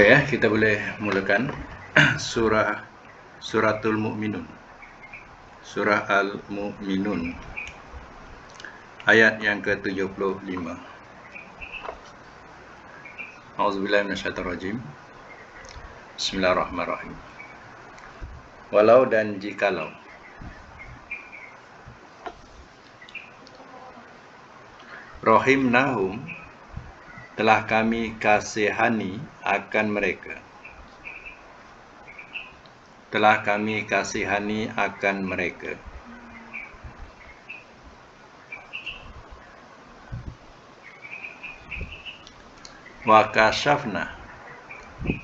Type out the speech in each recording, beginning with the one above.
Baik ya, kita boleh mulakan Suratul Mu'minun. Surah Al-Mu'minun ayat yang ke-75. A'udzubillahi minasyaitonirrajim. Bismillahirrahmanirrahim. Walau dan jikalau. Rahimnahum, telah kami kasihani akan mereka. Telah kami kasihani akan mereka. Wa kasyafna,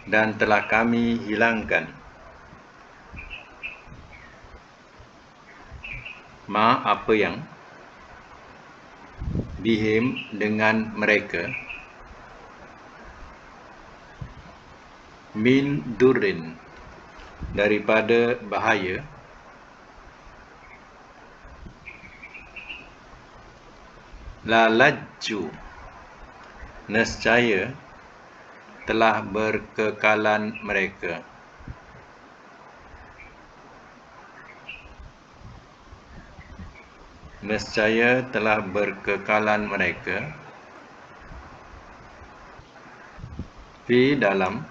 dan telah kami hilangkan ma, apa yang, bihim, dengan mereka, min durin, daripada bahaya, la lajju, nescaya telah berkekalan mereka, nescaya telah berkekalan mereka, fi, dalam,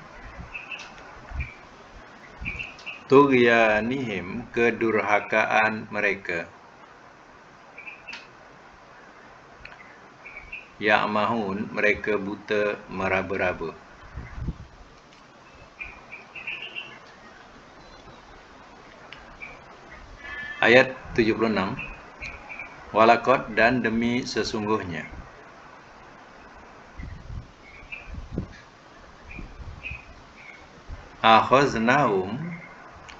tughyanihim, kedurhakaan mereka, ya'mahun, mereka buta meraba-raba. Ayat 76. Walaqad, dan demi sesungguhnya, akhaznahum,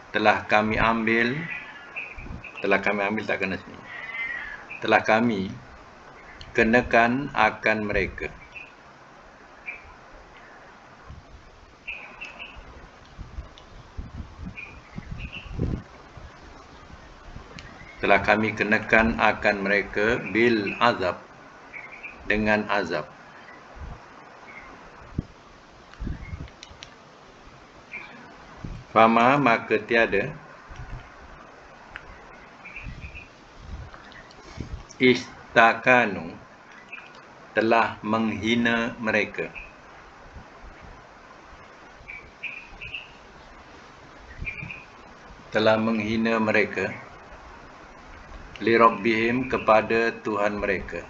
telah kami ambil tak kena sini. Telah kami kenakan akan mereka. Telah kami kenakan akan mereka bil azab, dengan azab. Fama, maka tiada, istakanu, telah menghina mereka, li rabbihim, kepada Tuhan mereka.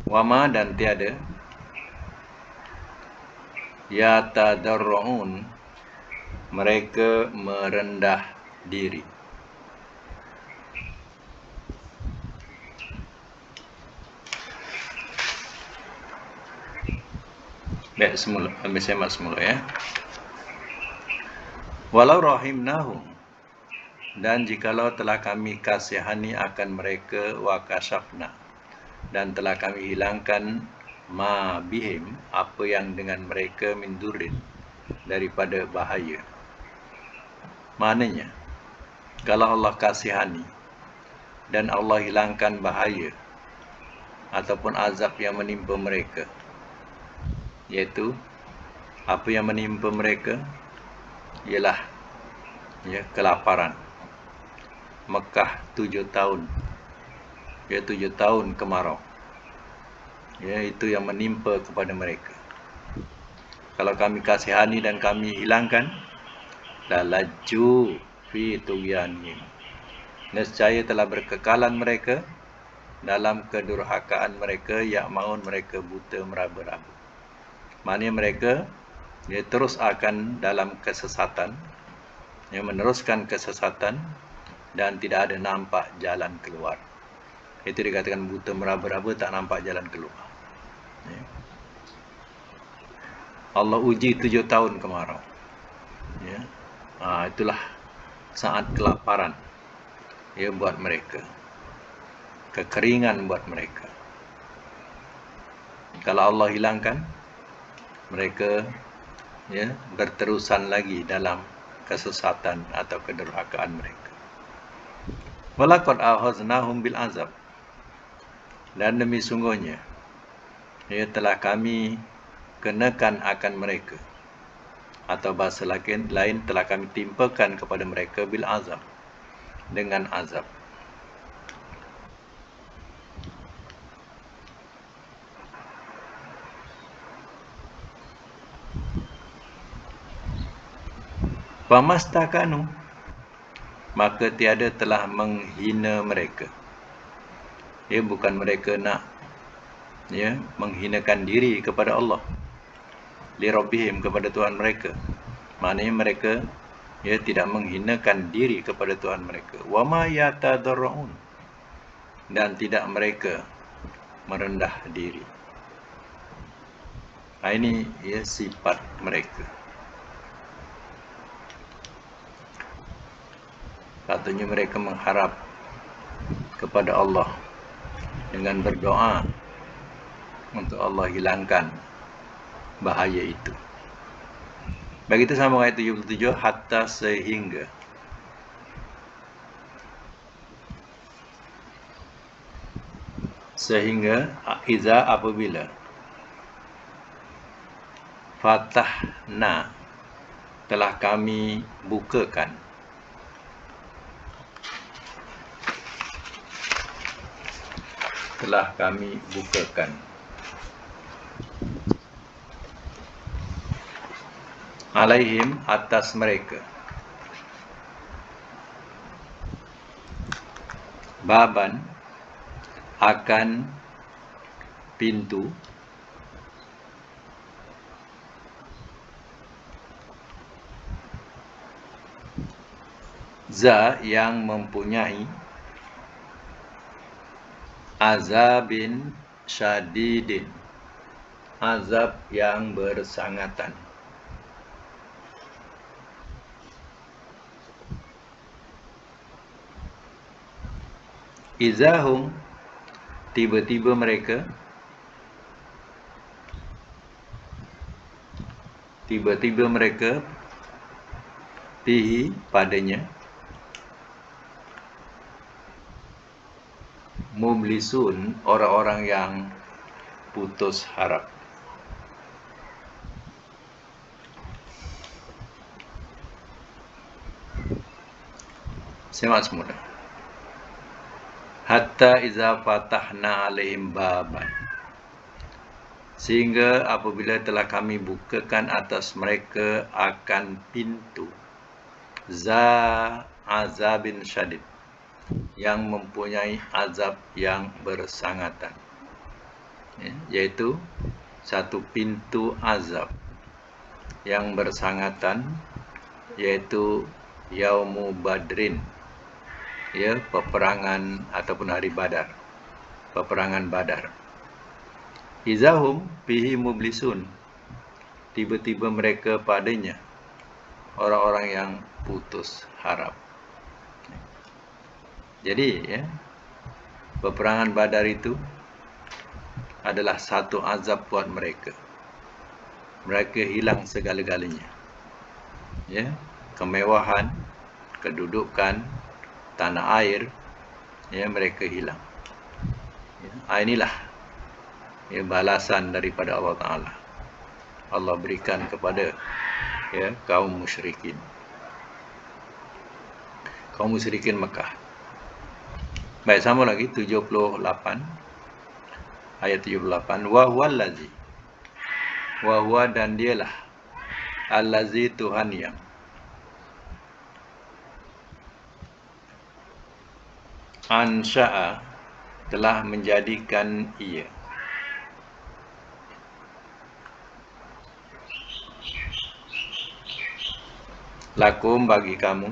Wama, dan tiada, yatadarra'un, mereka merendah diri. Baik, semula ambil semak semula ya. Walau rahimnahum, dan jikalau telah kami kasihani akan mereka, wa kasyafna, dan telah kami hilangkan ma bihim, apa yang dengan mereka, min durin, daripada bahaya. Maknanya, kalau Allah kasihani dan Allah hilangkan bahaya ataupun azab yang menimpa mereka, iaitu apa yang menimpa mereka ialah kelaparan. Mekah 7 tahun, 7 tahun kemarau, itu yang menimpa kepada mereka. Kalau kami kasihani dan kami hilangkan, la laju fi tughyanihim, nescaya telah berkekalan mereka dalam kedurhakaan mereka, ya'maun, mereka buta meraba-raba. Maknanya mereka terus akan dalam kesesatan, meneruskan kesesatan dan tidak ada nampak jalan keluar. Itu dikatakan buta meraba-raba, tak nampak jalan keluar. Allah uji 7 tahun kemarau. Itulah saat kelaparan buat mereka, kekeringan buat mereka. Kalau Allah hilangkan, mereka berterusan lagi dalam kesesatan atau kedurhakaan mereka. Walaqad akhaznahum bil azab, dan demi sungguhnya ya, telah kami kenakan akan mereka, atau bahasa lain telah kami timpakan kepada mereka bil azab, dengan azab. Pamastakanu, maka tiada telah menghina mereka. Ya, bukan mereka nak menghinakan diri kepada Allah, li rabbihim, kepada Tuhan mereka. Maknanya mereka tidak menghinakan diri kepada Tuhan mereka. Wa ma yatadarrun, dan tidak mereka merendah diri. Ini sifat mereka. Katanya mereka mengharap kepada Allah dengan berdoa untuk Allah hilangkan bahaya itu. Begitu sama ayat 77, hatta sehingga iza, apabila, fatahna, telah kami bukakan, alaihim, atas mereka, baban, akan pintu, za, yang mempunyai, azabin syadidin, azab yang bersangatan. Izahum, tiba-tiba mereka, bihi, padanya, mublisun, orang-orang yang putus harap. Semak semula. Hatta iza fatahna alaihim baban, sehingga apabila telah kami bukakan atas mereka akan pintu, za azabin syadid, yang mempunyai azab yang bersangatan, yaitu satu pintu azab yang bersangatan, yaitu Yaumu Badrin, peperangan ataupun hari Badar, peperangan Badar. Izahum bihi mublisun, tiba-tiba mereka padanya orang-orang yang putus harap. Jadi peperangan Badar itu adalah satu azab buat mereka. Mereka hilang segala-galanya, kemewahan, kedudukan, tanah air, mereka hilang. Inilah balasan daripada Allah Ta'ala. Allah berikan kepada kaum musyrikin Mekah. Baik, sama lagi 78, ayat 78. Wa huwa, dan dialah, allazi, Tuhan yang, ansya'a, telah menjadikan ia, lakum, bagi kamu,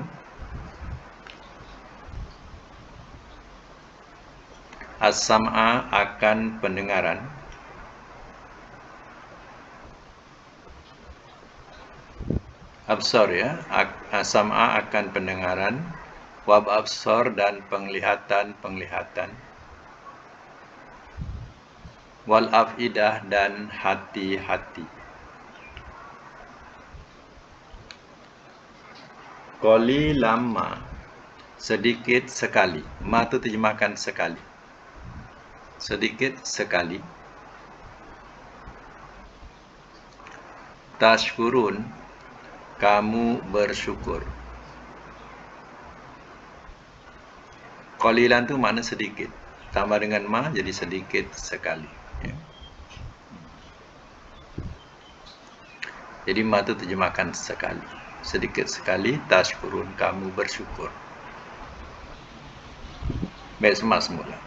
as-sam'a, akan pendengaran, absar, as-sam'a, akan pendengaran, wab absar, dan penglihatan, wal afidah, dan hati-hati. Qalilam ma, sedikit sekali. Ma itu terjemahkan sekali. Sedikit sekali. tashkurun, kamu bersyukur. Qalilan tu makna sedikit. Tambah dengan ma jadi sedikit sekali. Ya. Jadi ma tu terjemahkan sekali. Sedikit sekali, tashkurun, kamu bersyukur. Baik, semak semula.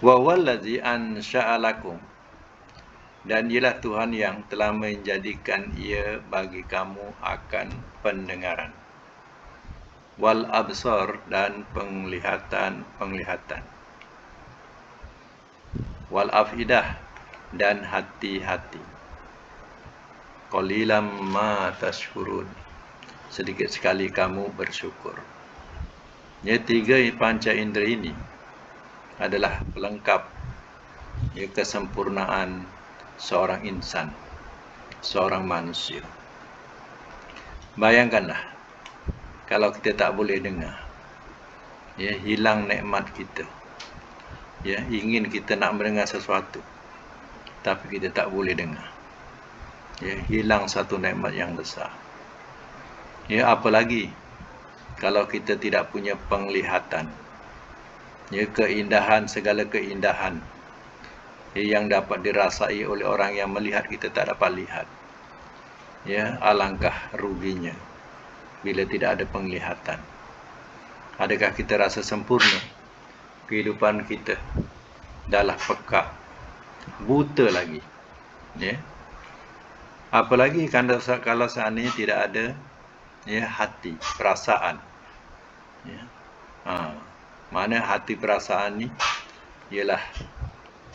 Wa wallazi ansha'alakum, dan ialah Tuhan yang telah menjadikan ia bagi kamu akan pendengaran, wal absar, dan penglihatan, wal afidah, dan hati-hati. Qalilam ma tashkurun, sedikit sekali kamu bersyukur. Ya, 3 panca indera ini adalah pelengkap ya, kesempurnaan seorang insan, seorang manusia. Bayangkanlah kalau kita tak boleh dengar, ya, hilang nikmat kita. Ya, ingin kita nak mendengar sesuatu, tapi kita tak boleh dengar. Ya, hilang satu nikmat yang besar. Ya, apalagi kalau kita tidak punya penglihatan. Ya, keindahan, segala keindahan yang dapat dirasai oleh orang yang melihat, kita tak dapat lihat. Ya, alangkah ruginya bila tidak ada penglihatan. Adakah kita rasa sempurna? Kehidupan kita dah pekak, buta lagi. Ya. Apalagi kalau seandainya tidak ada ya, hati, perasaan. Ya. Mana hati perasaan ni ialah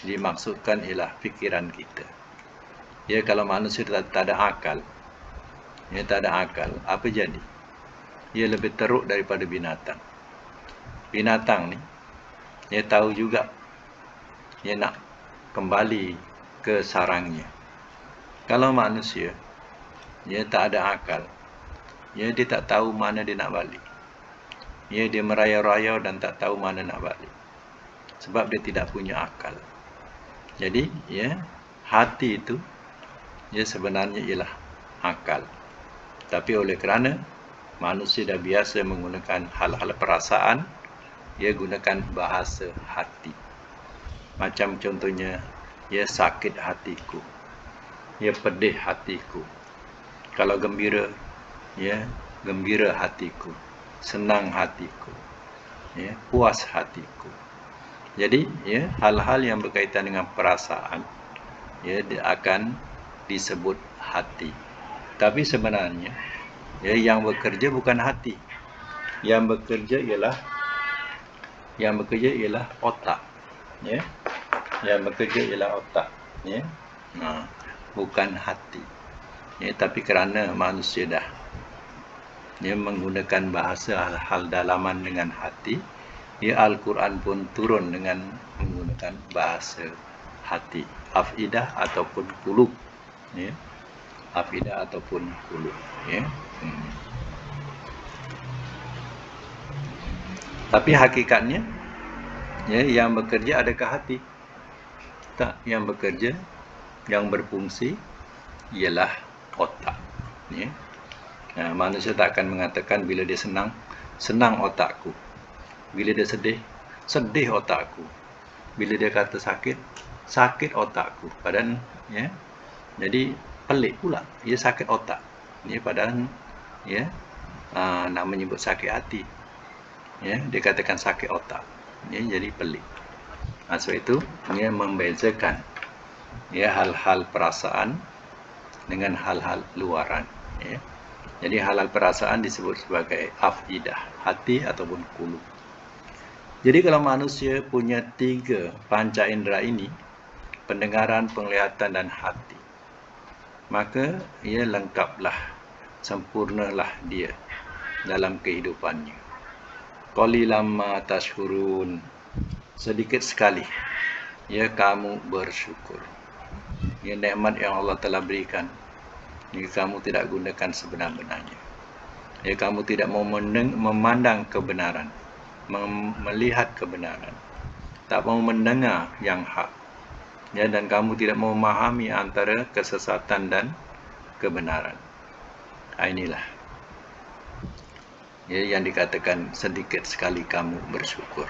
dimaksudkan ialah fikiran kita. Ya, kalau manusia tak ada akal, ya, tak ada akal, apa jadi? Ia lebih teruk daripada binatang. Binatang ni, dia tahu juga dia nak kembali ke sarangnya. Kalau manusia, dia tak ada akal, ya, dia tak tahu mana dia nak balik. Ya, dia merayau-rayau dan tak tahu mana nak balik. Sebab dia tidak punya akal. Jadi, ya, hati itu ya, sebenarnya ialah akal. Tapi oleh kerana manusia dah biasa menggunakan hal-hal perasaan, dia gunakan bahasa hati. Macam contohnya, ya, sakit hatiku, ya, pedih hatiku. Kalau gembira, ya, gembira hatiku, senang hatiku, ya, puas hatiku. Jadi, ya, hal-hal yang berkaitan dengan perasaan, ya, dia akan disebut hati. Tapi sebenarnya, ya, yang bekerja bukan hati. Yang bekerja ialah otak. Ya, yang bekerja ialah otak. Ya, bukan hati. Ya, tapi kerana manusia dah menggunakan bahasa hal-hal dalaman dengan hati, ya, Al-Quran pun turun dengan menggunakan bahasa hati, afidah ataupun qulub. Ya, afidah ataupun qulub. Ya. Tapi hakikatnya, ya, yang bekerja adakah hati? Tak, yang bekerja, yang berfungsi ialah otak. Ya. Manusia tak akan mengatakan bila dia senang, senang otakku. Bila dia sedih, sedih otakku. Bila dia kata sakit, sakit otakku. Padahal, ya, jadi pelik pula, ia sakit otak. Ya, padahal, ya, nak menyebut sakit hati. Ya, dia katakan sakit otak. Ya, jadi pelik. Sebab itu, ia membezakan, ya, hal-hal perasaan dengan hal-hal luaran. Ya. Jadi hal-hal perasaan disebut sebagai afidah, hati ataupun qulub. Jadi kalau manusia punya 3 panca indera ini, pendengaran, penglihatan dan hati, maka ia lengkaplah, sempurnalah dia dalam kehidupannya. Qalilam ma tashkurun, sedikit sekali ya kamu bersyukur. Ya, nikmat yang Allah telah berikan, ya, kamu tidak gunakan sebenar-benarnya. Ya, kamu tidak mau memandang kebenaran, melihat kebenaran, tak mau mendengar yang hak. Ya, dan kamu tidak memahami antara kesesatan dan kebenaran. Inilah ya, yang dikatakan sedikit sekali kamu bersyukur.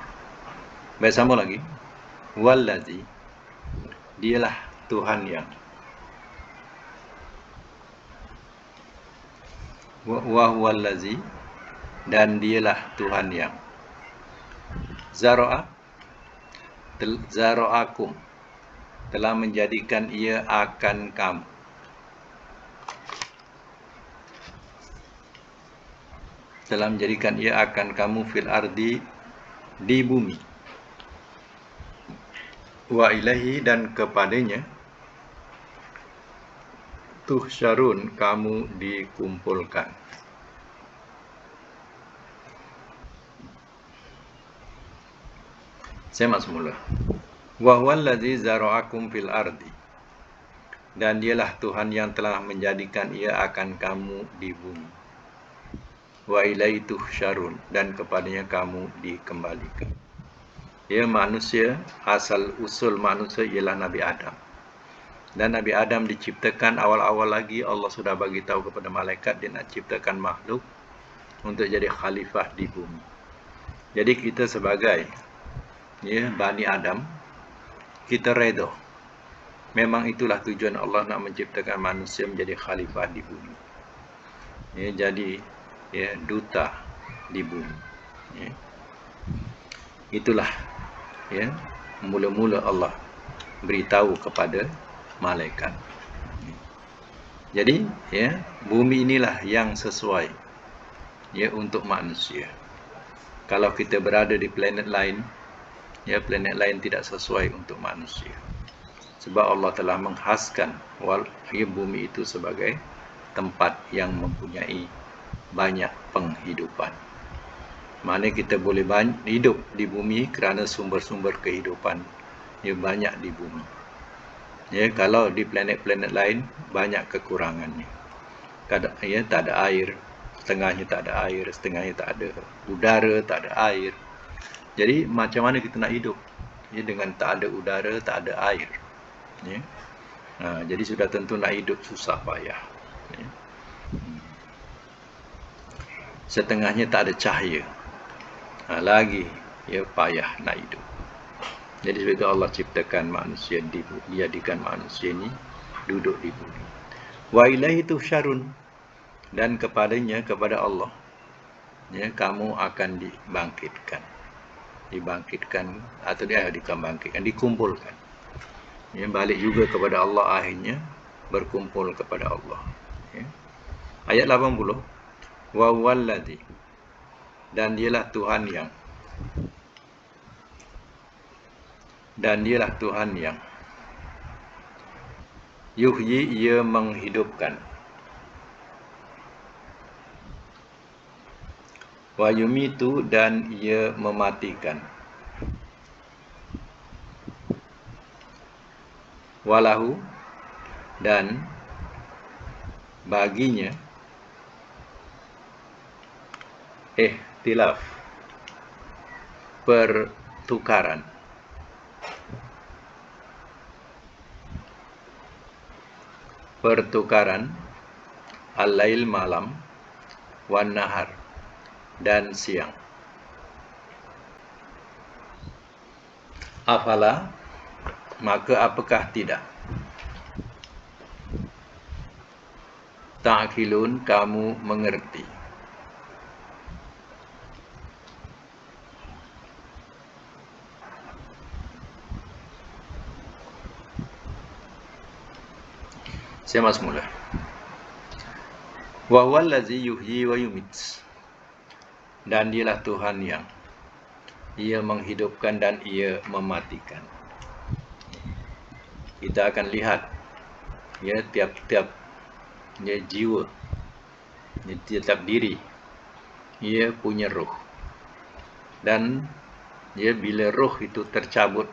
Baik, sama lagi. Wallazi, dialah Tuhan yang wa huwallazi, dan dialah Tuhan yang zara'akum, telah menjadikan ia akan kamu, fil ardi, di bumi, wa ilaihi, dan kepadanya tuhsyarun, kamu dikumpulkan. Saya masuk mula. Wa huwallazi zara'akum fil ardi, dan dialah Tuhan yang telah menjadikan ia akan kamu di bumi. Wa ilaihi tuhsyarun, dan kepadanya kamu dikembalikan. Ya, manusia, asal usul manusia ialah Nabi Adam. Dan Nabi Adam diciptakan awal-awal lagi, Allah sudah bagi tahu kepada malaikat dia nak ciptakan makhluk untuk jadi khalifah di bumi. Jadi kita sebagai Bani Adam, kita redha. Memang itulah tujuan Allah nak menciptakan manusia menjadi khalifah di bumi. Jadi duta di bumi. Itulah mula-mula Allah beritahu kepada malaikat. Jadi bumi inilah yang sesuai untuk manusia. Kalau kita berada di planet lain, planet lain tidak sesuai untuk manusia. Sebab Allah telah menghaskan bumi itu sebagai tempat yang mempunyai banyak penghidupan. Mana kita boleh hidup di bumi kerana sumber-sumber kehidupan banyak di bumi. Kalau di planet-planet lain banyak kekurangannya. Tak ada air, setengahnya tak ada air, setengahnya tak ada udara, tak ada air. Jadi macam mana kita nak hidup dengan tak ada udara, tak ada air? Jadi sudah tentu nak hidup susah payah. Setengahnya tak ada cahaya, lagi payah nak hidup. Jadi sebab itu Allah ciptakan manusia, dijadikan manusia ini duduk di bumi. Wa ilaihi tuhsyarun, dan kepada Allah kamu akan dibangkitkan atau dikumpulkan. Balik juga kepada Allah, akhirnya berkumpul kepada Allah. Ayat 80. Wa huwallazi, dan dialah Tuhan yang yuhyi, ia menghidupkan, wa yumitu, dan ia mematikan, walahu, dan baginya ihtilaf, pertukaran. Al-lail, malam, wan nahar, dan siang. Afala, maka apakah tidak? Ta'qilun, kamu mengerti. Saya masuk mula. Wa huwallazi yuhyi wa yumit, dan dialah Tuhan yang ia menghidupkan dan ia mematikan. Kita akan lihat tiap-tiap jiwa, tiap diri ia punya roh, dan bila roh itu tercabut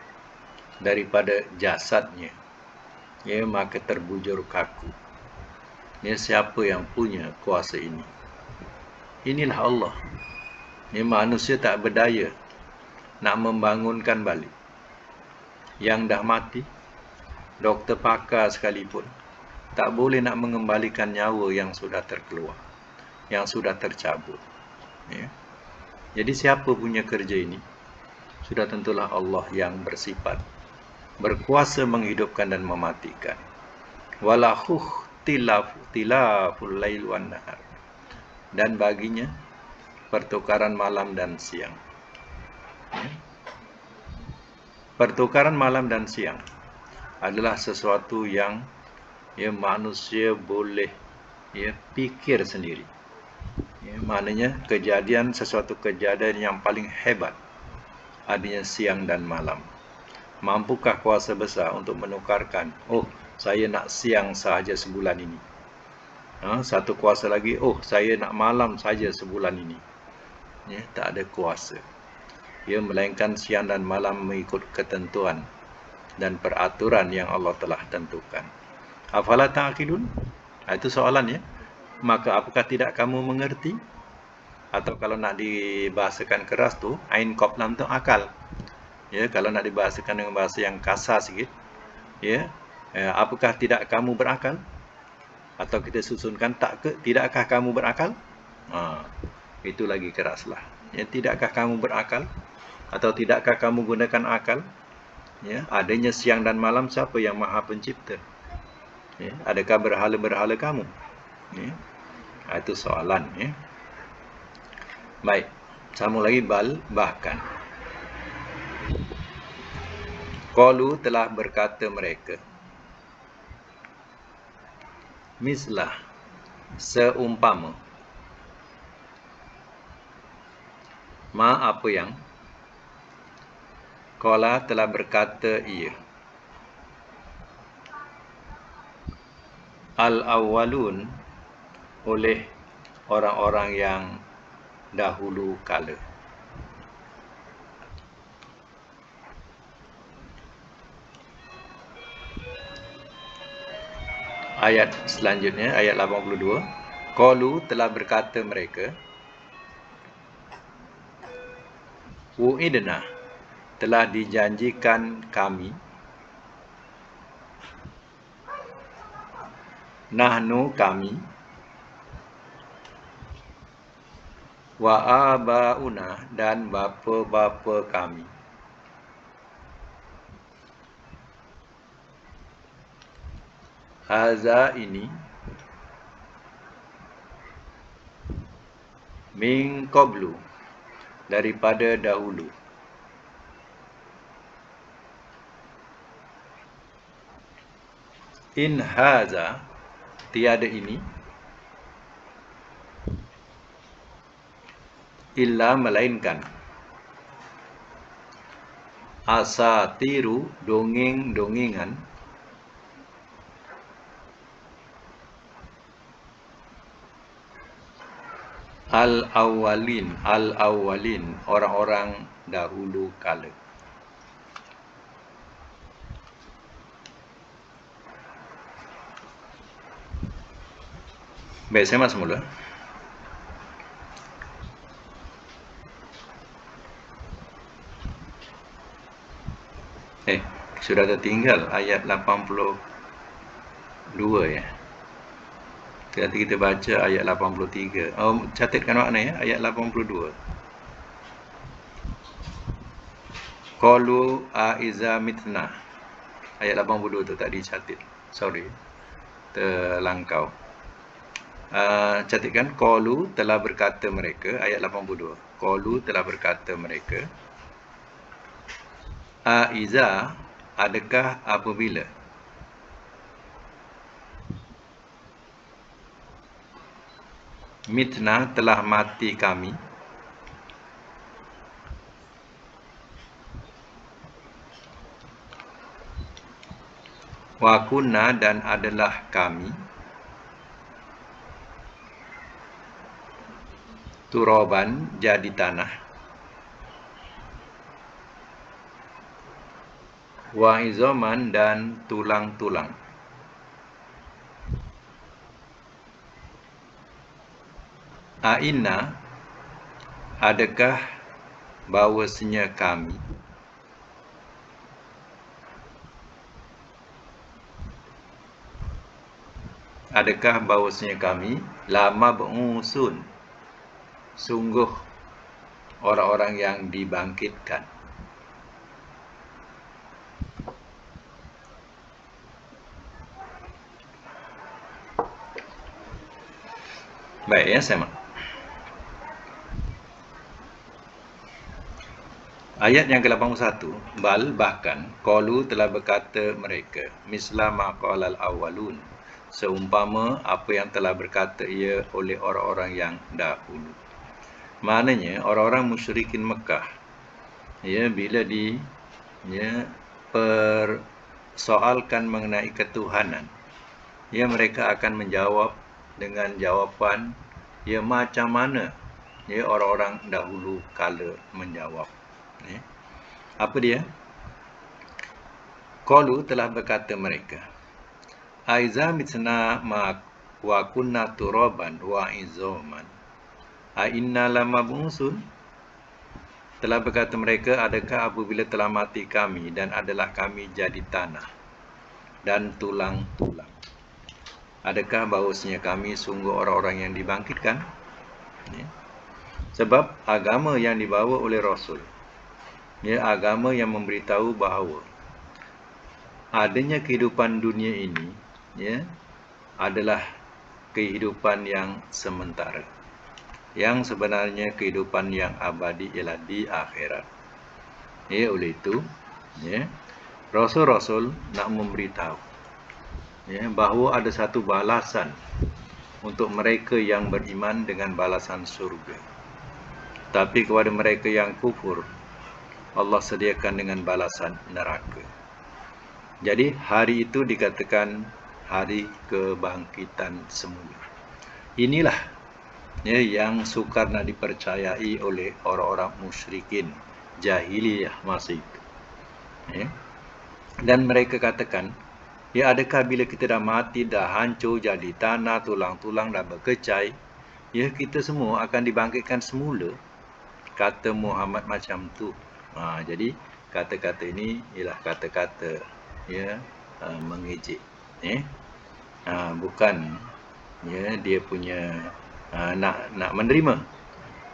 daripada jasadnya, maka terbujur kaku. Siapa yang punya kuasa ini? Inilah Allah. Manusia tak berdaya nak membangunkan balik yang dah mati, doktor pakar sekalipun tak boleh nak mengembalikan nyawa yang sudah terkeluar, yang sudah tercabut. Ya. Jadi siapa punya kerja ini? Sudah tentulah Allah yang bersifat berkuasa menghidupkan dan mematikan. Walahuh tilaful lail wan nahar. Dan baginya pertukaran malam dan siang. Ya. Pertukaran malam dan siang adalah sesuatu yang manusia boleh fikir sendiri. Maknanya sesuatu kejadian yang paling hebat adanya siang dan malam. Mampukah kuasa besar untuk menukarkan, saya nak siang sahaja sebulan ini. Satu kuasa lagi, saya nak malam saja sebulan ini. Tak ada kuasa. Melainkan siang dan malam mengikut ketentuan dan peraturan yang Allah telah tentukan. Afala ta'qilun? Itu soalan ya. Maka apakah tidak kamu mengerti? Atau kalau nak dibahasakan keras tu, ain qab lam tu akal. Kalau nak dibahasakan dengan bahasa yang kasar sikit, apakah tidak kamu berakal? Atau kita susunkan tidakkah kamu berakal? Itu lagi keraslah. Tidakkah kamu berakal? Atau tidakkah kamu gunakan akal? Adanya siang dan malam siapa yang Maha Pencipta? Adakah berhala-berhala kamu? Itu soalan. Baik, sambung lagi bahkan. Qalu telah berkata mereka. Mislah seumpama. Ma apa yang? Qala telah berkata ia. Al-awwalun oleh orang-orang yang dahulu kala. Ayat selanjutnya, ayat 82. Qalu telah berkata mereka. Wu'idna telah dijanjikan kami. Nahnu kami. Wa abauna dan bapa-bapa kami. Haza ini min qablu daripada dahulu. In haza tiada ini illa melainkan asatiru dongeng-dongengan al-awwalin orang-orang dahulu kala. Baik, saya masuk mula. Sudah tertinggal ayat 82 ya. Nanti kita baca ayat 83. Catatkan makna ya, ayat 82. Qalu aiza mitna. Ayat 82 tu tak dicatat. Sorry. Terlangkau. Catatkan qalu telah berkata mereka, ayat 82. Qalu telah berkata mereka. Aiza adakah apabila mitna telah mati kami wa kunna dan adalah kami turaban jadi tanah wa izaman dan tulang-tulang. Aina adakah bahawasanya kami adakah bahawasanya kami lama ba'usun, sungguh orang-orang yang dibangkitkan. Baik ya, sama. Ayat yang ke-81, bal bahkan qalu telah berkata mereka, misla ma qalal awwalun, seumpama apa yang telah berkata ia oleh orang-orang yang dahulu. Maknanya orang-orang musyrikin Mekah, ya, bila persoalkan mengenai ketuhanan, ya, mereka akan menjawab dengan jawapan, ya, macam mana, ya, orang-orang dahulu kala menjawab. Ya. Apa dia? Qalu telah berkata mereka, aiza mitna ma wa kunna turaban wa izaman a inna lamab'usun. Telah berkata mereka, adakah apabila telah mati kami dan adalah kami jadi tanah dan tulang-tulang, adakah bahawasanya kami sungguh orang-orang yang dibangkitkan? Ya. Sebab agama yang dibawa oleh Rasul, ya, agama yang memberitahu bahawa adanya kehidupan dunia ini, ya, adalah kehidupan yang sementara. Yang sebenarnya kehidupan yang abadi ialah di akhirat. Ya, oleh itu, ya, Rasul-Rasul nak memberitahu, ya, bahawa ada satu balasan untuk mereka yang beriman dengan balasan surga. Tapi kepada mereka yang kufur, Allah sediakan dengan balasan neraka. Jadi hari itu dikatakan hari kebangkitan semula. Inilah, ya, yang sukar nak dipercayai oleh orang-orang musyrikin jahiliyah masa itu. Ya. Dan mereka katakan, ya, adakah bila kita dah mati, dah hancur jadi tanah, tulang-tulang dah berkecai, ya, kita semua akan dibangkitkan semula? Kata Muhammad macam tu. Jadi kata-kata ini ialah kata-kata, ya, mengejek, ya. Bukan, ya, dia punya nak menerima,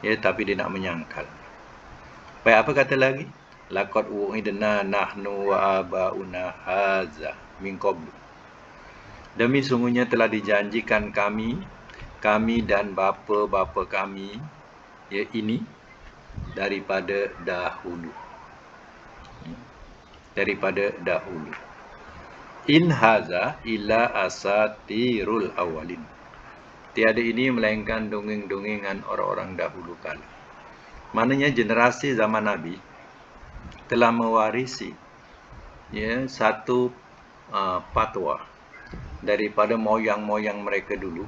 ya, tapi dia nak menyangkal. Baik, apa kata lagi? Laqad wu'idna nahnu wa abauna haza min qablu. Demi sungguhnya telah dijanjikan kami dan bapa-bapa kami, ya, ini daripada dahulu. Daripada dahulu. In haza illa asatirul awalin. Tiada ini melainkan dongeng-dongengan orang-orang dahulu kala. Maknanya generasi zaman Nabi telah mewarisi, ya, satu fatwa daripada moyang-moyang mereka dulu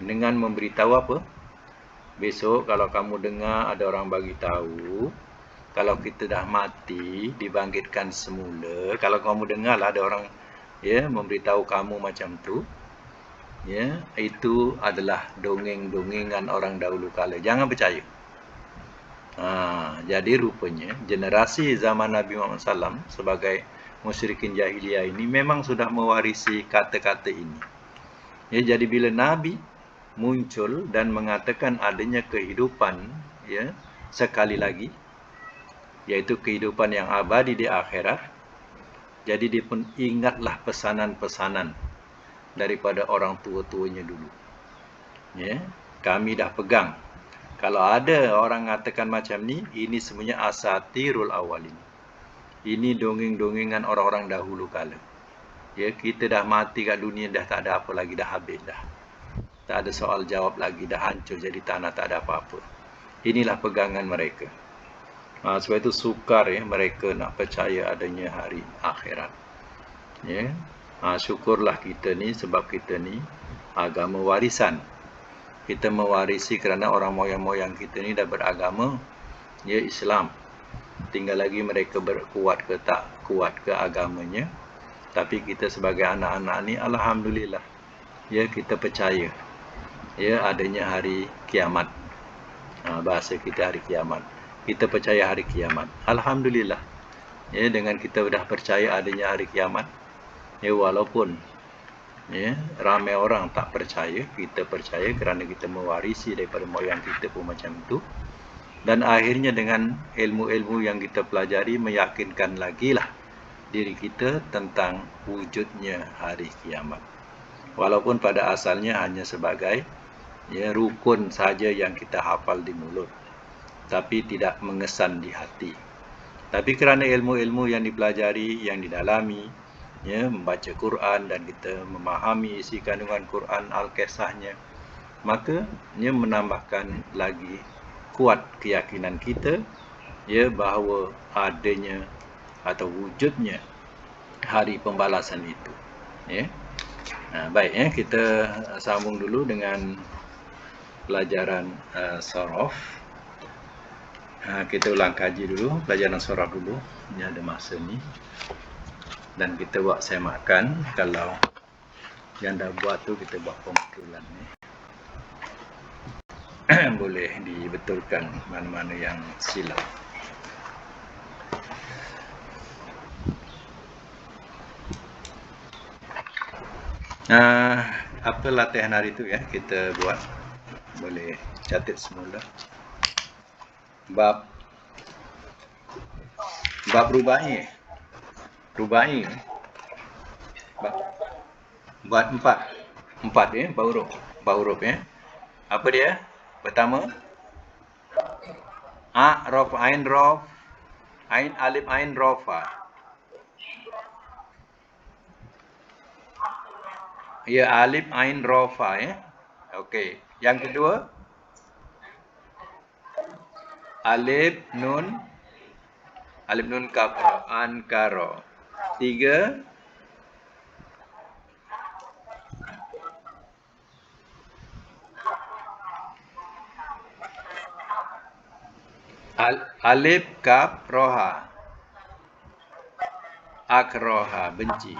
dengan memberitahu apa? Besok kalau kamu dengar ada orang bagi tahu, kalau kita dah mati dibangkitkan semula, kalau kamu dengarlah ada orang, ya, memberitahu kamu macam tu, ya, itu adalah dongeng-dongengan orang dahulu kala. Jangan percaya. Jadi rupanya generasi zaman Nabi Muhammad SAW sebagai musyrikin jahiliyah ini memang sudah mewarisi kata-kata ini. Ya, jadi bila Nabi muncul dan mengatakan adanya kehidupan, ya, sekali lagi, yaitu kehidupan yang abadi di akhirat, jadi dia pun ingatlah pesanan-pesanan daripada orang tua-tuanya dulu. Ya, kami dah pegang. Kalau ada orang mengatakan macam ni, ini semuanya asatirul awalin. Ini dongeng-dongengan orang-orang dahulu kala. Ya, kita dah mati kat dunia, dah tak ada apa lagi, dah habis dah. Tak ada soal jawab lagi, dah hancur jadi tanah, tak ada apa-apa. Inilah pegangan mereka. Sebab itu sukar, ya, mereka nak percaya adanya hari akhirat. Ya. Syukurlah kita ni, sebab kita ni agama warisan. Kita mewarisi kerana orang moyang-moyang kita ni dah beragama, ya, Islam. Tinggal lagi mereka berkuat ke tak kuat ke agamanya. Tapi kita sebagai anak-anak ni, alhamdulillah, ya, kita percaya, ya, adanya hari kiamat. Bahasa kita hari kiamat. Kita percaya hari kiamat. Alhamdulillah. Ya, dengan kita dah percaya adanya hari kiamat, ya, walaupun Ya, ramai orang tak percaya, kita percaya kerana kita mewarisi daripada moyang kita pun macam itu. Dan akhirnya dengan ilmu-ilmu yang kita pelajari meyakinkan lagi lah diri kita tentang wujudnya hari kiamat. Walaupun pada asalnya hanya sebagai rukun saja yang kita hafal di mulut, tapi tidak mengesan di hati. Tapi kerana ilmu-ilmu yang dipelajari, yang didalami, membaca Quran dan kita memahami isi kandungan Quran Al-Kisahnya, maka menambahkan lagi kuat keyakinan kita bahawa adanya atau wujudnya hari pembalasan itu. Baik, kita sambung dulu dengan pelajaran sorof. Kita ulang kaji dulu pelajaran sorof dulu. Ini ada masa ni. Dan kita buat semakan. Kalau yang dah buat tu kita buat pembetulan ni. Boleh dibetulkan mana-mana yang silap. Apa latihan hari tu kita buat. Boleh catat semula. Bab rubai. Rubai. Buat empat huruf Apa dia? Pertama, rof, ain, rof, ain, alif, ain, rofa. Ya, alif, ain, rofa Okey. Yang kedua, alif, nun, kaf, ankaro. 3, alif, kaf, roha. Akroha, benci.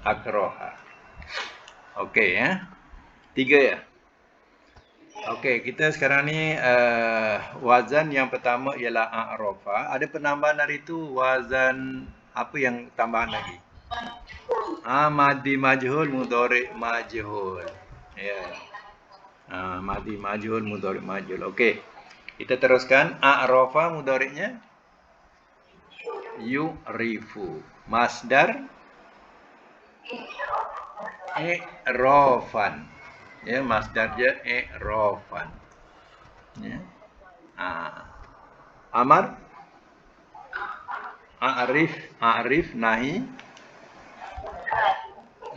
Akroha. Okey 3 Okey, kita sekarang ni wazan yang pertama ialah a'rafa. Ada penambahan hari tu wazan apa yang tambahan lagi? Madi majhul, mudhari majhul. Ya. Madi majhul, mudhari majhul. Okey. Kita teruskan a'rafa mudhari'nya yu'rifu. Masdar i'rafan. Masdar dia i'rafan. Amar a'rif nahi.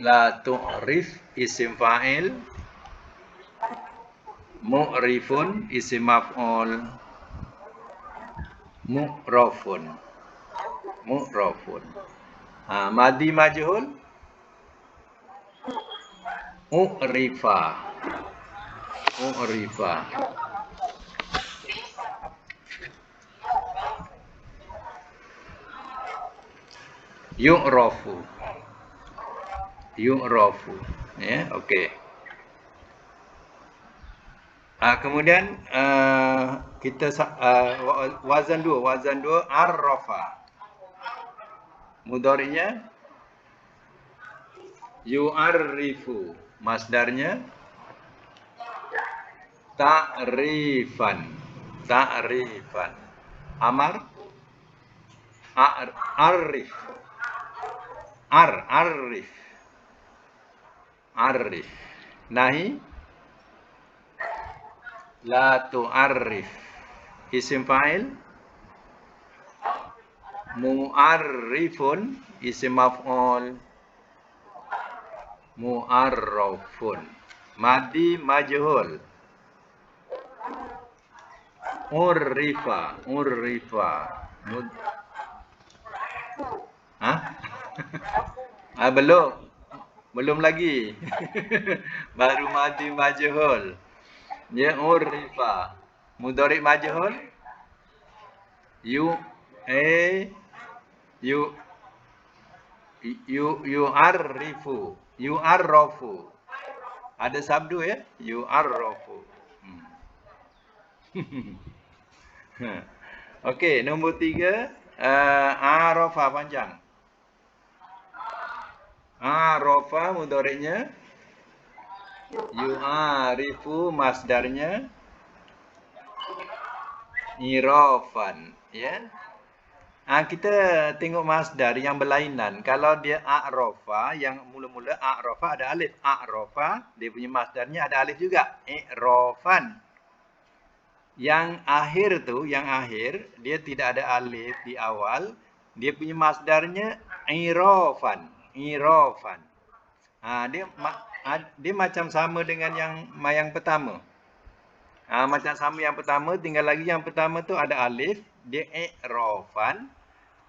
La tu'rif isim fa'il. Mu'rifun isim maf'ul. Mu'rafun. Madi majhul u'rifa. Yu'rafu. Okey. Kemudian kita wazan 2 arrafa. Mudhari'nya yu'arrifu. Masdarnya ta'rifan. Amar arif. Arif. Nahi la tu'arrif. Isim fa'il mu'arrifun isim maf'ul. Mu'arrafun. Madi majhul urrifa. Belum lagi. Baru madi majhul. Urrifa. Mudhari majhul yu'arrafu. Ada sabdu yu'arrafu. Okey, nombor 3 arafa panjang. Arafa mudhari'nya yu'arifu, masdarnya irafan, ya. Kita tengok masdar yang berlainan. Kalau dia a'rafa, yang mula-mula a'rafa ada alif. A'rafa, dia punya masdarnya ada alif juga. I'rafan. Yang akhir, dia tidak ada alif di awal. Dia punya masdarnya irafan. Irafan. Dia macam sama dengan yang pertama. Macam sama yang pertama, tinggal lagi yang pertama tu ada alif, dia i'rafan.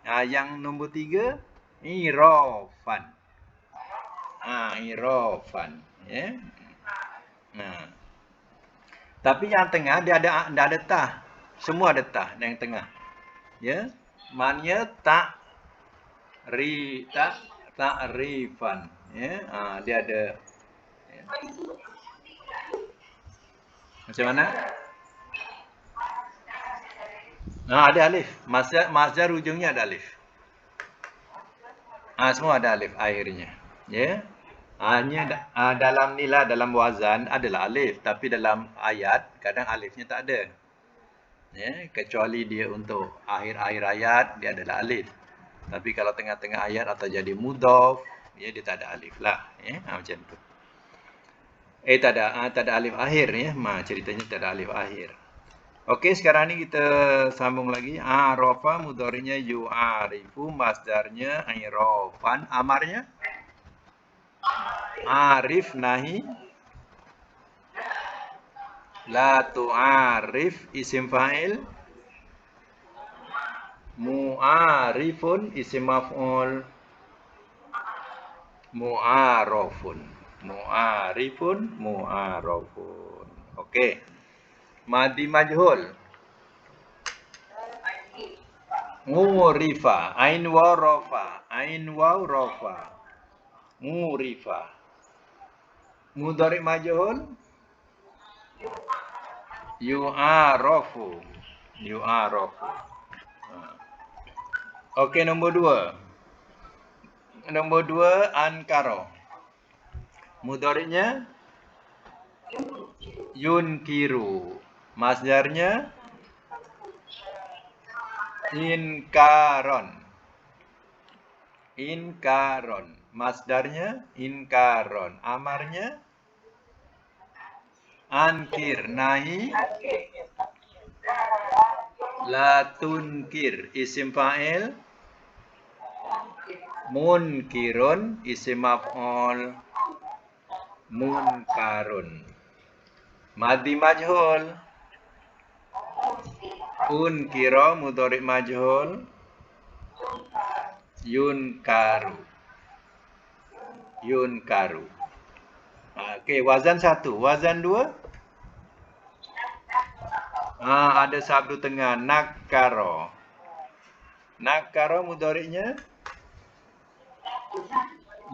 Yang nombor 3 irafan. Irafan, ya. Tapi yang tengah dia ada tah. Semua ada tah yang tengah. Ya. Maknanya ta'rifan, ya. Dia ada, ya. Macam mana? Ada alif. Masdar ujungnya ada alif. Semua ada alif akhirnya. Ya. Hanya dalam nilai, dalam wazan adalah alif, tapi dalam ayat kadang alifnya tak ada. Ya, kecuali dia untuk akhir-akhir ayat dia adalah alif. Tapi kalau tengah-tengah ayat atau jadi mudhaf, ya dia tak ada alif lah, ya. Macam tu. Tak ada alif akhir, ya. Ceritanya tak ada alif akhir. Okey, sekarang ni kita sambung lagi. Arafa mudhari'nya yu'arifu, masdarnya irafan, amarnya arif nahi. La tu'arif isim fa'il. Mu'arifun isim maf'ul. Mu'arafun. Mu'arifun, mu'arafun. Okey. Madi majhul. Murifa. Ain waw rafa. Ain waw rafa. Murifa. Mudhari' majhul yu'arafu. Yu'arafu. Okey, nombor 2. Nombor 2 ankara. Mudhari'nya yunkiru. Masdarnya inkaron. Inkaron. Masdarnya inkaron. Amarnya ankir nahi. La tunkir isim fa'il. Munkirun isim maf'ul. Munkarun. Madi majhul. Unkira mudhari' majhul. Yunkaru. Yunkaru. Okey, wazan 1. Wazan 2. Ada sabdu tengah, nakara. Nakara mudhari'nya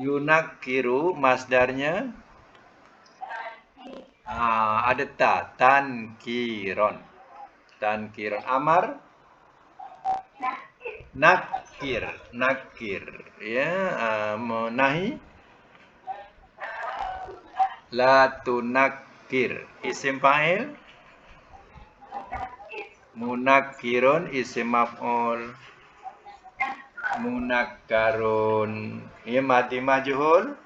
yunakiru, masdarnya ada tankiron. Tankiron. Amar nakir. Nakir, ya. Nahi la tunakir isim fa'il. Munakirun isim maf'ul. Munakkarun, ya. Madi majhul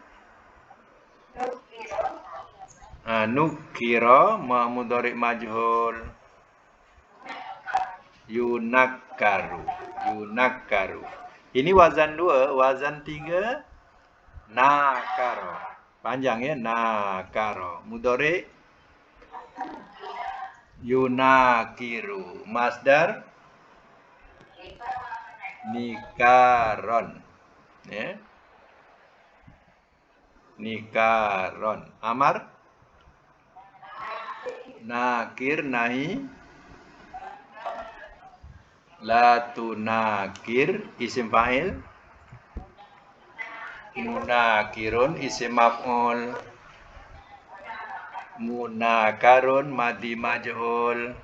nukira mudhari' majhul. Yunakkaru. Yunakkaru. Ini wazan 2. Wazan 3 nakara. Panjang, ya. Nakara. Mudhari' yunakiru. Masdar nikaron, ya. Nikaron. Amar nakir nahi. La tunakir isim fa'il. Munakirun isim maf'ul. Munakarun madi majhul.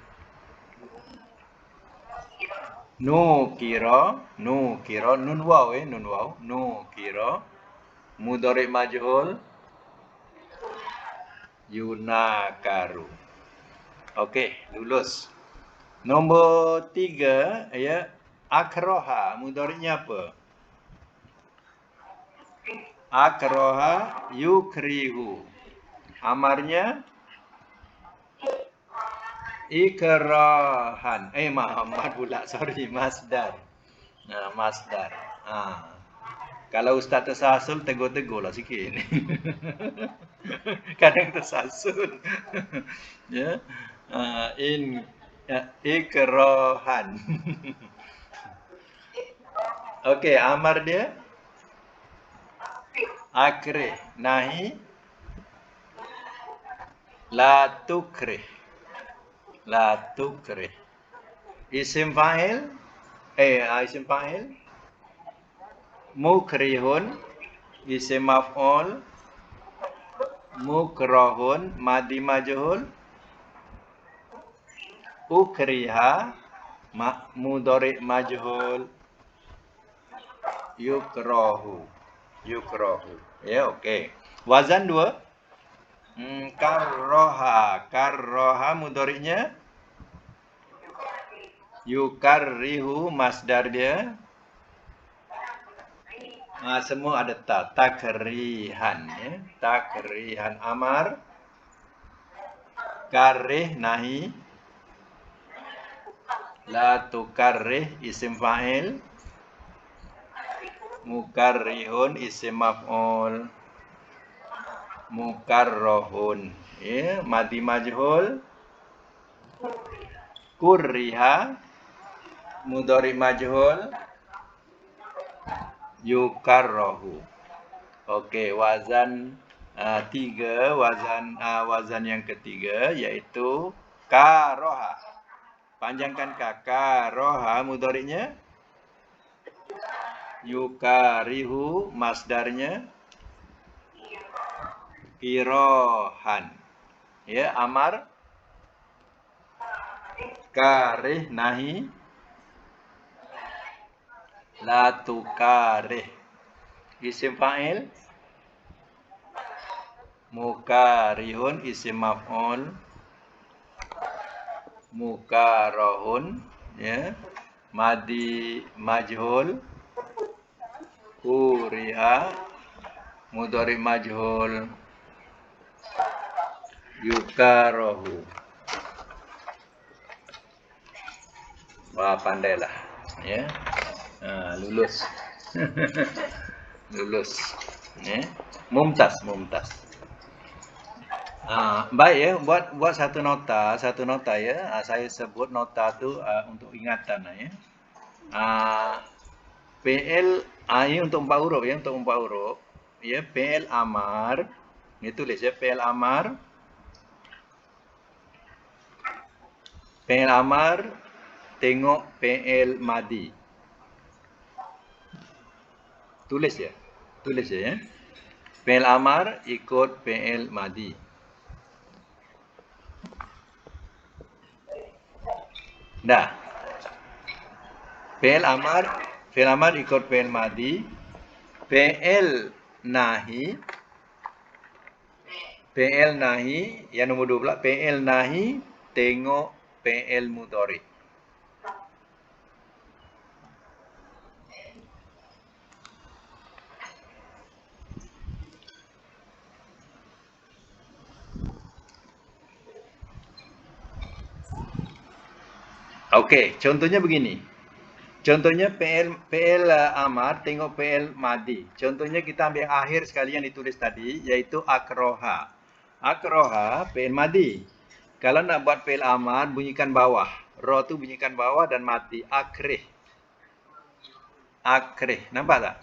Nukira. Nukira. Nun waw, Nun waw. Nukira. Mudhari' majhul yunakaru. Okey, lulus. Nombor 3 ya, akroha. Mudhari'nya apa? Akroha yukrihu. Amarnya ikrahan. Muhammad pula, sorry, masdar. Masdar. Kalau ustaz tersasul, tegur-tegur lah sikit. Kadang tersasul. Ya. Ikrahan. Okey, amar dia akrih, nahi la tukrih. La tukrih. Isim fa'il isim fa'il mukrihun, isim maf'ul mukrahun, madi majhul ukriha, mudhari' majhul yukrahu. Ya, okey. Wazan 2. Karroha. Karroha mudhari'nya yukarrihu, masdar dia semua ada ta. Takrihan ya. Takrihan. Amar karih, nahi la tukarrih, isim fa'il mukarrihun, isim maf'ul mukarrahun ya. Madi majhul kurriha, mudhari' majhul yukarrahu. Okey, wazan 3, wazan yang ketiga iaitu karoha. Panjangkan karoha, mudhari'nya yukarihu, masdarnya kirohan ya. Amar karih, nahi la tukarih, isim fa'il mukarihun, isim maf'ul mukarahun ya. Madi majhul kuriha, mudhari' majhul yukarahu. Wah, pandailah ya. Lulus. Lulus ya. Mumtaz. Baik ya, buat satu nota ya. Saya sebut nota tu untuk ingatan ya. PL ini untuk 4 huruf ya, ya. PL amar. Ini tulis ya, PL amar. PL amar tengok PL madi. Tulis ya. PL amar ikut PL madi. Dah. PL amar ikut PL madi. PL nahi yang nombor 2 pula. PL nahi tengok PL mudhari'. Okey, contohnya begini. Contohnya PL amar tengok PL madi. Contohnya kita ambil yang akhir sekali yang ditulis tadi, iaitu akroha. Akroha PL madi. Kalau nak buat PL amar, bunyikan bawah. Ro tu bunyikan bawah dan mati. Akrih. Nampak tak?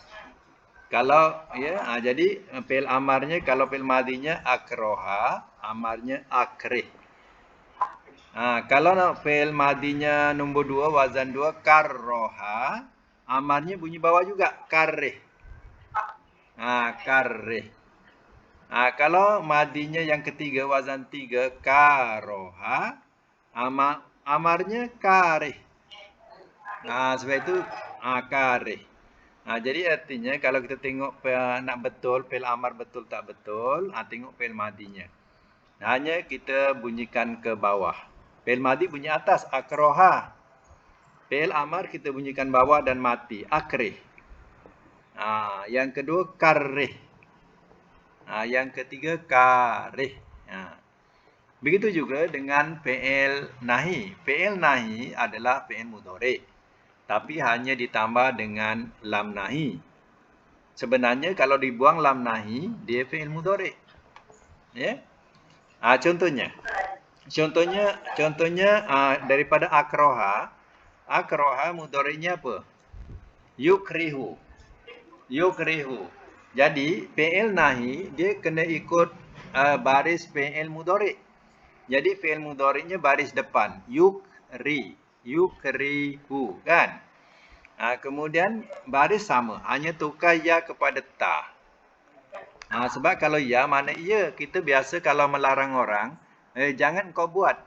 Kalau ya, jadi PL amarnya, kalau PL madinya akroha, amarnya akrih. Kalau nak fi'il madinya nombor 2, wazan 2, karroha, amarnya bunyi bawah juga, karrih. Karrih. Kalau madinya yang ketiga, wazan 3, karoha, amarnya karih. Sebab itu karih. Jadi artinya kalau kita tengok nak betul, fi'il amar betul tak betul, tengok fi'il madinya. Hanya kita bunyikan ke bawah. Fi'il madi bunyi atas, akroha. Fi'il amar kita bunyikan bawah dan mati, akrih. Yang kedua, karih. Yang ketiga, karih. Begitu juga dengan fi'il nahi. Fi'il nahi adalah fi'il mudhari', tapi hanya ditambah dengan lam nahi. Sebenarnya kalau dibuang lam nahi, dia fi'il mudhari'. Ya. Contohnya daripada akroha. Akroha mudhari'nya apa? Yukrihu. Jadi fi'il nahi dia kena ikut baris fi'il mudhari'. Jadi fi'il mudhari'nya baris depan, yukrihu, kan? Kemudian baris sama, hanya tukar ya kepada ta. Sebab kalau ya mana ya, kita biasa kalau melarang orang, jangan kau buat.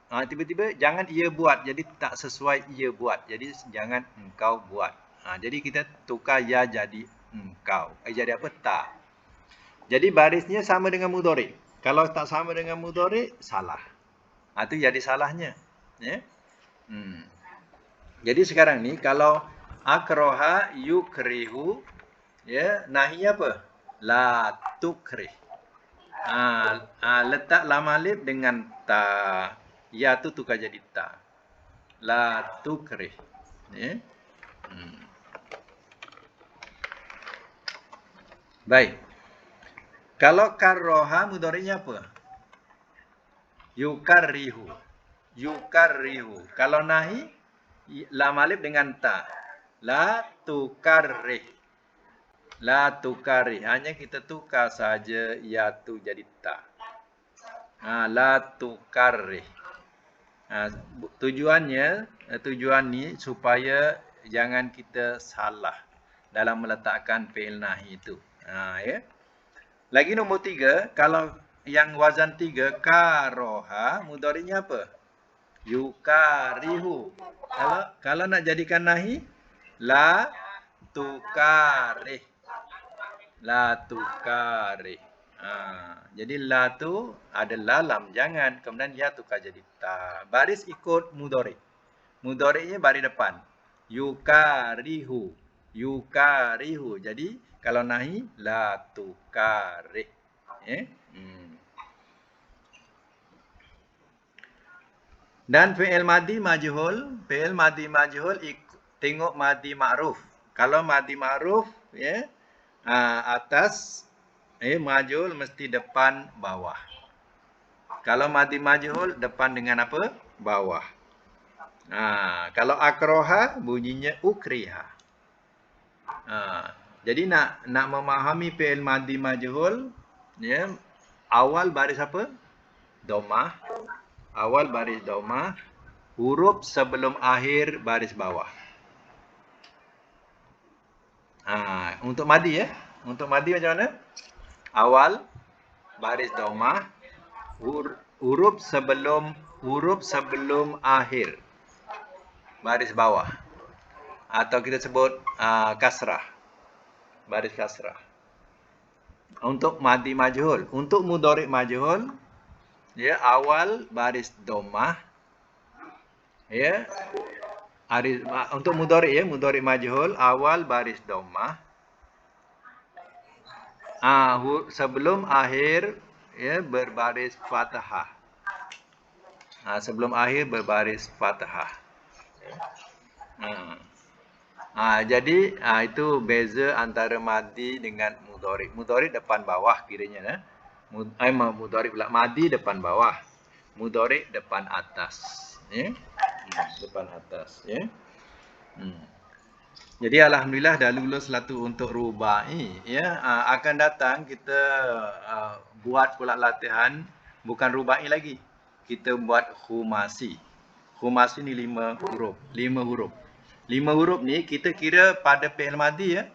Tiba-tiba jangan ia buat, jadi tak sesuai ia buat. Jadi jangan engkau buat. Jadi kita tukar ya jadi engkau. Jadi apa? Ta. Jadi barisnya sama dengan mudhari'. Kalau tak sama dengan mudhari', salah. Itu jadi salahnya. Ya. Jadi sekarang ni kalau akroha yukrihu, ya, nahi apa? La tukrih. Letak lam alif dengan ta. Ya tu tukar jadi ta. La tukrih. Ya. Baik. Kalau karroha mudhari'nya apa? Yukarrihu. Kalau nahi, lam alif dengan ta. La tukarrih. Hanya kita tukar saja ya tu jadi ta. La tukarrih. Tujuan ni supaya jangan kita salah dalam meletakkan fi'il nahi itu. Ya. Lagi nombor 3, kalau yang wazan 3, karoha, mudhari'nya apa? Yukarihu. Kalau nak jadikan nahi, la tukarih. Jadi la tu adalah lam jangan, kemudian ya tukar jadi ta. Baris ikut mudhari'. Mudhari'nya baris depan. Yukarihu. Jadi kalau nahi, la tukarih. Dan fi'il madi majhul, tengok madi ma'ruf. Kalau madi ma'ruf, ya, atas, majhul mesti depan bawah. Kalau madi majhul depan dengan apa? Bawah. Kalau akroha bunyinya ukriha. Jadi nak memahami fi'il madi majhul, ya, awal baris apa? Dhammah. Awal baris dhammah, huruf sebelum akhir baris bawah. Untuk madi, ya. Untuk madi macam mana? Awal baris dhammah, huruf sebelum akhir baris bawah. Atau kita sebut kasrah. Baris kasrah. Untuk madi majhul, untuk mudhari' majhul, ya, awal baris dhammah, ya. Untuk mudhari', ya, mudhari' majhul, awal baris dhammah. Sebelum akhir, ya, berbaris fathah. Sebelum akhir berbaris fathah. Jadi itu beza antara madi dengan mudhari'. Mudhari' depan bawah kiranya, mudhari' pula, madi depan bawah, mudhari' depan atas, ya. Depan atas, ya. Jadi alhamdulillah dah lulus satu untuk rubai, ya. Akan datang kita buat pula latihan bukan rubai lagi. Kita buat khumasi. Khumasi ni 5 huruf. 5 huruf ni kita kira pada fi'il madi, ya.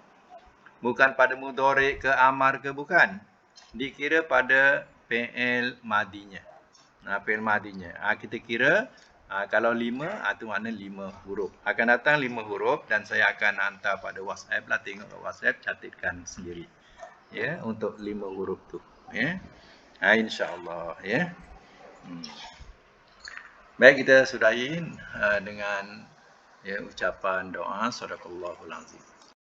Bukan pada mudhari' ke amar ke, bukan. Dikira pada fi'il madinya. Fi'il madinya. Kita kira Kalau 5, itu makna 5 huruf. Akan datang 5 huruf dan saya akan hantar pada WhatsApp lah. Tengok kat WhatsApp, catatkan sendiri. Ya, untuk 5 huruf tu. Ya. InsyaAllah. Ya. Baik, kita sudahi dengan ucapan doa. Sadaqallahul azim.